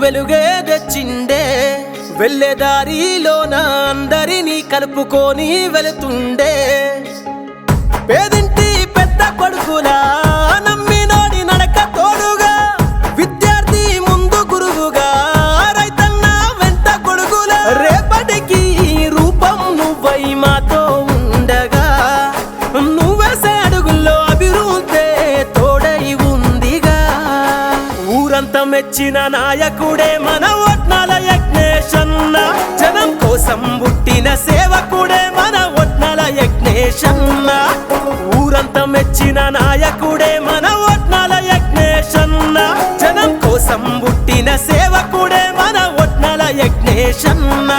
వెలుగే తెచ్చిండే వెళ్ళే దారిలోన అందరినీ కలుపుకొని వెళుతుండే పేదింటి పెద్ద కొడుకులా నమ్మినోడి నడక తోడుగా విద్యార్థి ముందు గురువుగా రైతన్న వెంట కొడుకులా రేపటికి రూపం నువ్వై మాతో ఉండగా నువ్వేసే అడుగుల్లో అభివృద్ధి తోడై ఉందిగా ఊరంతా మెచ్చిన నాయకుడే మన ఒట్నాల యజ్ఞేశన్న జనం కోసం పుట్టిన సేవకుడే మన ఒట్నాల యజ్ఞేశన్న ఊరంతా మెచ్చిన నాయకుడే మన ఒట్నాల యజ్ఞేశన్న జనం కోసం పుట్టిన సేవకుడే మన ఒట్నాల యజ్ఞేశన్న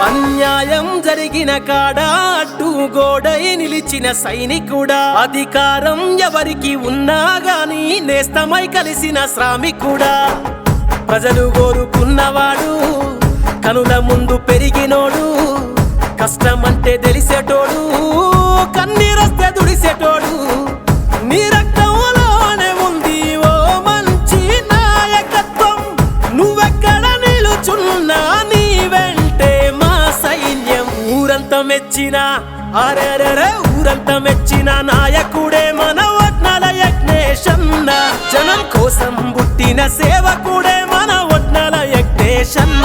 అన్యాయం జరిగిన కాడ అడ్డు గోడై నిలిచిన సైనికుడా అధికారం ఎవరికి ఉన్నా గాని నేస్తమై కలిసిన శ్రామికుడా ప్రజలు కోరుకున్నవాడు కనుల ముందు పెరిగినోడు కష్టమంటే తెలిసేటోడు కన్నీరొస్తే దుడిసేటోడు నీ రక్తంలోనే ఉంది ఓ మంచి నాయకత్వం నువ్వెక్కడ నిలుచున్నా నీ వెంటే మా సైన్యం ఊరంతా మెచ్చిన అరెరెరే ఊరంతా మెచ్చిన నాయకుడే మన ఒట్నాల యజ్ఞేశన్న జనం కోసం పుట్టిన సేవకుడే మన ఒట్నాల యజ్ఞేశన్న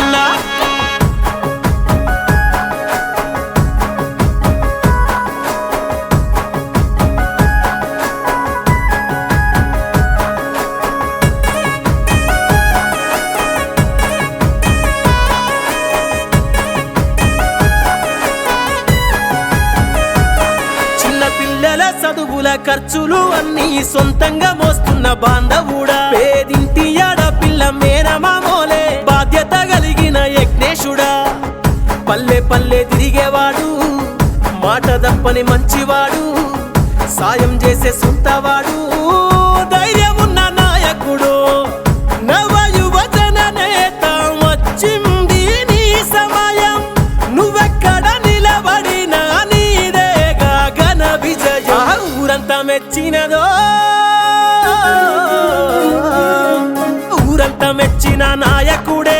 చదువుల ఖర్చులు అన్ని సొంతంగా మోస్తున్న బాంధవుడా పేదింటి ఆడపిల్ల మేనమామోలే బాధ్యత కలిగిన యజ్ఞేశుడా పల్లె పల్లె తిరిగేవాడు మాట తప్పని మంచివాడు సాయం చేసే సొంతవాడు ధైర్యం ఉన్న నాయకుడు నవ యువజన నేత వచ్చింది నీ సమయం నువ్వెక్కడ నిలబడినా నీదేగా ఘన విజయం ఊరంతా మెచ్చినదో ఊరంతా మెచ్చిన నాయకుడే